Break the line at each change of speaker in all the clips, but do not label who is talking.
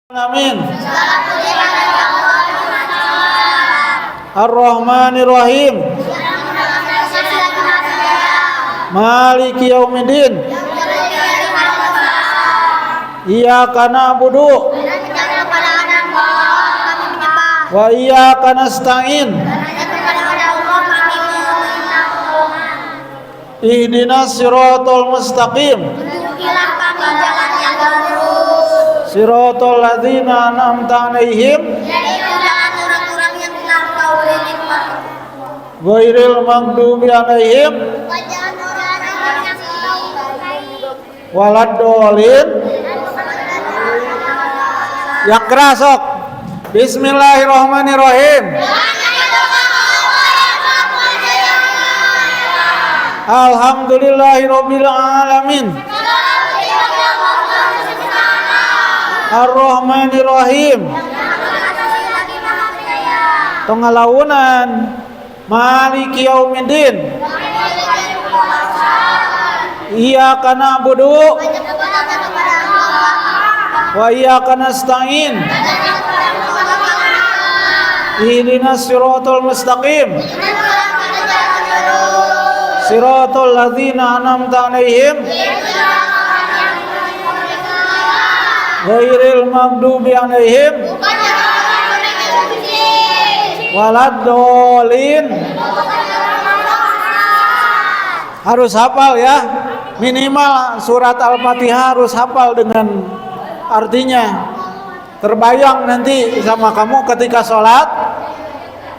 Amin. Ar-Rahmanir Rahim. Maliki Yaumiddin. Iyyaka na'budu wa iyyaka nasta'in. Ihdinas siratal mustaqim. Siratal ladzina an'amta 'alaihim ghairil maghdubi 'alaihim waladdallin. Ya kerasok. Bismillahirrahmanirrahim. Alhamdulillahirabbil alamin. Ar-Rahmanir Rahim. Tongalaunan. Maliki Yaumiddin. Iyyaka na'budu wa iyyaka nasta'in. Ihdinas siratal mustaqim. Siratal ladzina an'amta 'alaihim ghairil maghdubi 'alaihim waladdallin. Harus hafal ya. Minimal surat Al-Fatihah harus hafal dengan artinya. Terbayang nanti sama kamu ketika sholat.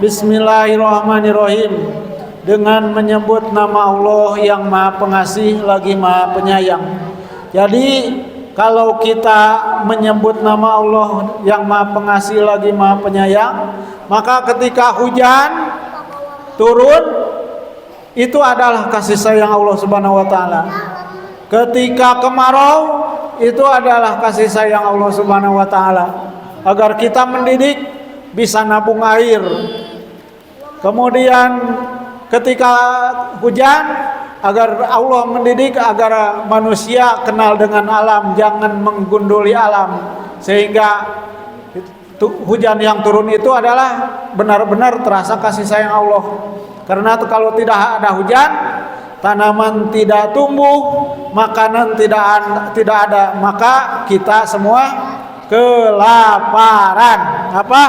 Bismillahirrahmanirrahim. Dengan menyebut nama Allah yang Maha Pengasih lagi Maha Penyayang. Jadi kalau kita menyebut nama Allah yang Maha Pengasih lagi Maha Penyayang, maka ketika hujan turun itu adalah kasih sayang Allah Subhanahu wa taala. Ketika kemarau itu adalah kasih sayang Allah Subhanahu wa taala agar kita mendidik bisa nabung air. Kemudian ketika hujan agar Allah mendidik agar manusia kenal dengan alam, jangan menggunduli alam, sehingga hujan yang turun itu adalah benar-benar terasa kasih sayang Allah. Karena kalau tidak ada hujan, tanaman tidak tumbuh, makanan tidak ada, maka kita semua kelaparan. Apa?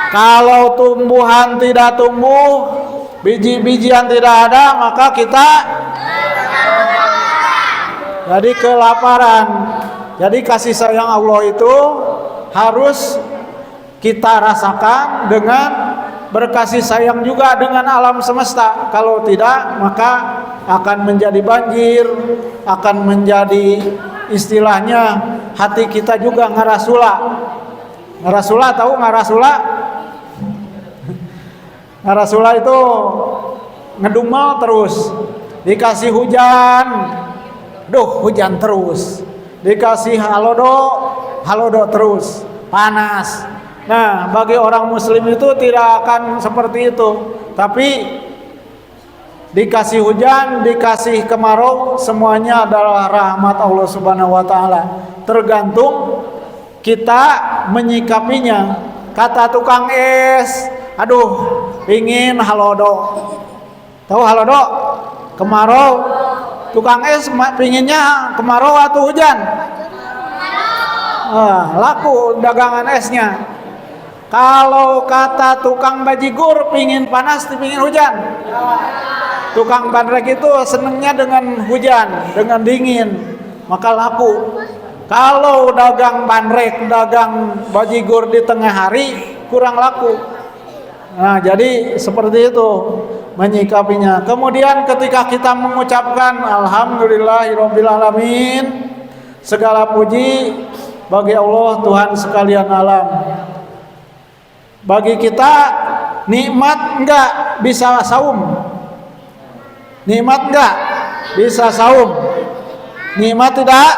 Kalau tumbuhan tidak tumbuh, biji-bijian tidak ada, maka kita jadi kelaparan. Jadi kasih sayang Allah itu harus kita rasakan dengan berkasih sayang juga dengan alam semesta. Kalau tidak, maka akan menjadi banjir, akan menjadi istilahnya hati kita juga ngarasula. Ngarasula, tahu ngarasula? Ngarasula itu ngedumel terus. Dikasih hujan, hujan terus. Dikasih halodo terus, panas. Nah, bagi orang muslim itu tidak akan seperti itu. Tapi dikasih hujan, dikasih kemarau, semuanya adalah rahmat Allah Subhanahu wa taala. Tergantung kita menyikapinya. Kata tukang es, pingin halodo. Tahu halodo? Kemarau. Tukang es pinginnya kemarau atau hujan? Laku dagangan esnya. Kalau kata tukang bajigur pingin panas, pingin hujan. Tukang bandrek itu senengnya dengan hujan, dengan dingin, maka laku. Kalau dagang bandrek, dagang bajigur di tengah hari kurang laku. Nah, jadi seperti itu menyikapinya. Kemudian ketika kita mengucapkan alhamdulillahirabbil alamin, segala puji bagi Allah Tuhan sekalian alam. Bagi kita nikmat enggak bisa saum. Nikmat enggak bisa saum. Nikmat tidak?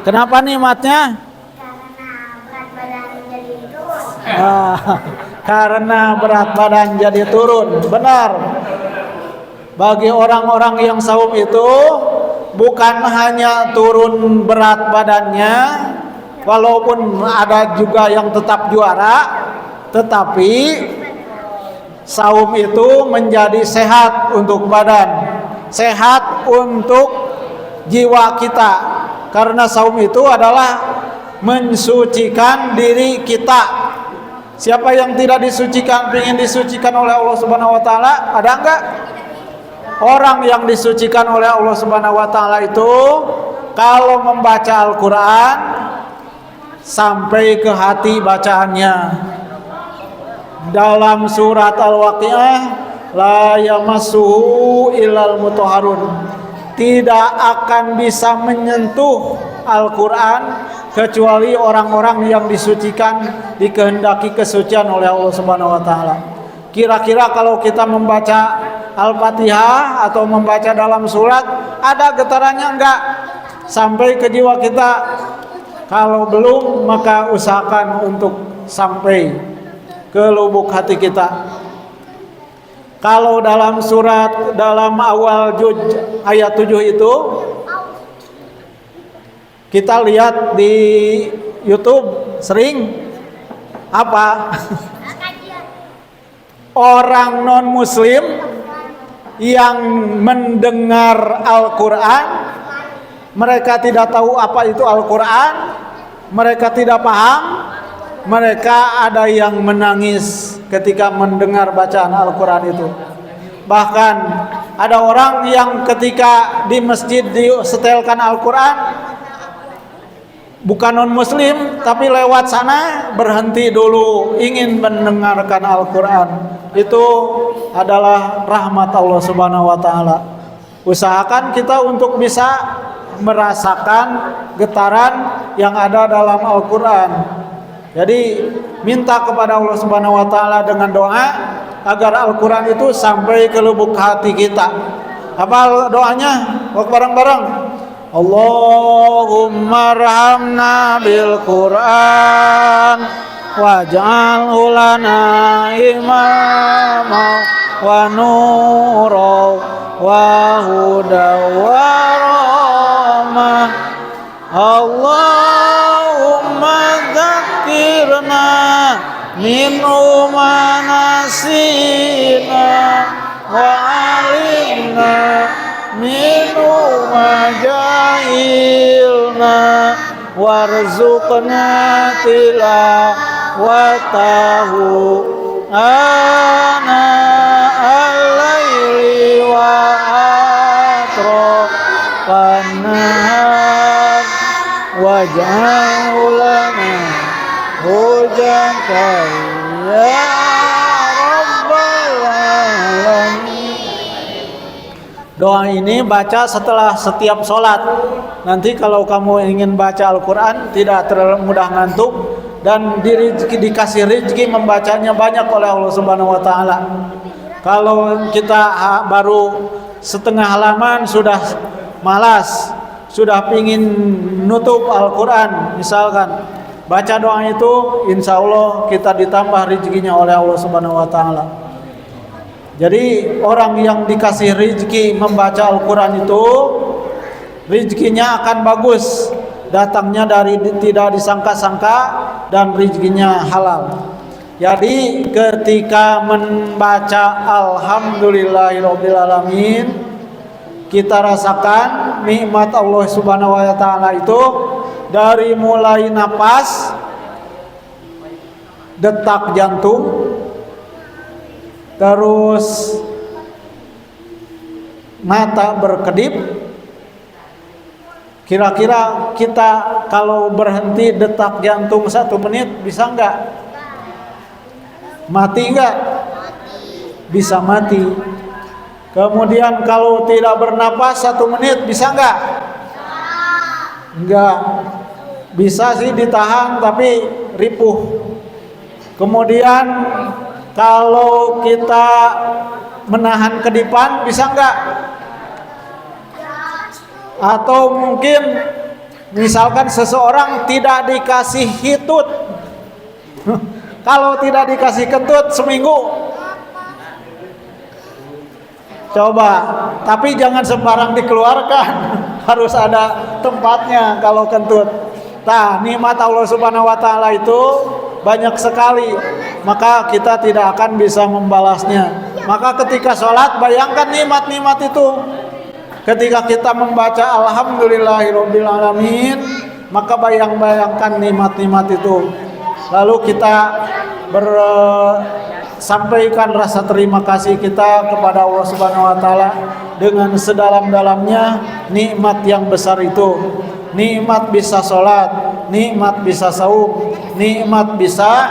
Kenapa nikmatnya? Karena berat badan jadi turun. Benar. Bagi orang-orang yang saum itu bukan hanya turun berat badannya, walaupun ada juga yang tetap juara, tetapi saum itu menjadi sehat untuk badan, sehat untuk jiwa kita. Karena saum itu adalah mensucikan diri kita. Siapa yang tidak disucikan, ingin disucikan oleh Allah Subhanahu wa taala? Ada enggak? Orang yang disucikan oleh Allah Subhanahu wa taala itu kalau membaca Al-Qur'an sampai ke hati bacaannya. Dalam surat Al-Waqiah, la yamassuhu illal mutahharun. Tidak akan bisa menyentuh Al-Qur'an kecuali orang-orang yang disucikan, dikehendaki kesucian oleh Allah Subhanahu wa taala. Kira-kira kalau kita membaca Al-Fatihah atau membaca dalam surat, ada getarannya enggak sampai ke jiwa kita? Kalau belum, maka usahakan untuk sampai ke lubuk hati kita. Kalau dalam surat, dalam awal juz ayat 7 itu, kita lihat di YouTube sering apa? Orang non muslim yang mendengar Al-Quran, mereka tidak tahu apa itu Al-Quran, mereka tidak paham, mereka ada yang menangis ketika mendengar bacaan Al-Quran itu. Bahkan ada orang yang ketika di masjid disetelkan Al-Quran, bukan non muslim tapi lewat sana berhenti dulu ingin mendengarkan Al-Quran. Itu adalah rahmat Allah Subhanahu wa taala. Usahakan kita untuk bisa merasakan getaran yang ada dalam Al-Quran. Jadi minta kepada Allah Subhanahu wa taala dengan doa agar Al-Quran itu sampai ke lubuk hati kita. Apa doanya? Bareng-bareng. Allahumma rahamna bil Qur'an waj'alhu lana imama wa nura wa huda wa rahmah. Allahumma dzakirna minhu ma nasina wa alimna minhu ma jahilna warzuqna tilawatahu ana al-laili wa atrafan nahar waj'alhu lana hujjatan ya rabbal alamin. Doa ini baca setelah setiap sholat. Nanti kalau kamu ingin baca Al-Quran tidak terlalu mudah ngantuk dan dikasih rezeki membacanya banyak oleh Allah Subhanahu wa taala. Kalau kita baru setengah halaman sudah malas, sudah pingin nutup Al-Quran misalkan, baca doa itu insya Allah kita ditambah rezekinya oleh Allah Subhanahu wa taala. Jadi orang yang dikasih rezeki membaca Al-Quran itu rezekinya akan bagus, datangnya dari tidak disangka-sangka dan rezekinya halal. Jadi ketika membaca Alhamdulillahirabbil alamin, kita rasakan nikmat Allah Subhanahu wa taala itu dari mulai napas, detak jantung, terus mata berkedip. Kira-kira kita kalau berhenti detak jantung 1 menit bisa enggak? Mati enggak? Bisa mati. Kemudian kalau tidak bernapas 1 menit bisa enggak? Enggak. Bisa sih ditahan tapi ripuh. Kemudian kalau kita menahan kedipan bisa enggak? Atau mungkin misalkan seseorang tidak dikasih hitut. Kalau tidak dikasih kentut seminggu, coba, tapi jangan sembarang dikeluarkan. harus ada tempatnya kalau kentut. Nah, nikmat Allah Subhanahu wa taala itu banyak sekali, maka kita tidak akan bisa membalasnya. Maka ketika sholat, bayangkan nikmat-nikmat itu. Ketika kita membaca alhamdulillahirabbil alamin, maka bayangkan nikmat-nikmat itu. Lalu kita sampaikan rasa terima kasih kita kepada Allah Subhanahu wa taala dengan sedalam-dalamnya nikmat yang besar itu. Nikmat bisa sholat, nikmat bisa saum, nikmat bisa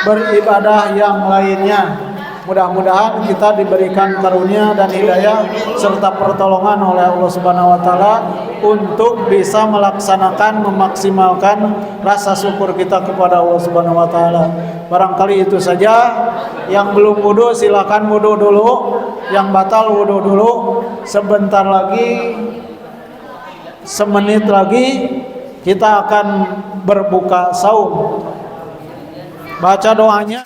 beribadah yang lainnya. Mudah-mudahan kita diberikan karunia dan hidayah serta pertolongan oleh Allah Subhanahu wa taala untuk bisa melaksanakan, memaksimalkan rasa syukur kita kepada Allah Subhanahu wa taala. Barangkali itu saja. Yang belum wudu silakan wudu dulu, yang batal wudu dulu. Sebentar lagi, semenit lagi kita akan berbuka saum. Baca doanya.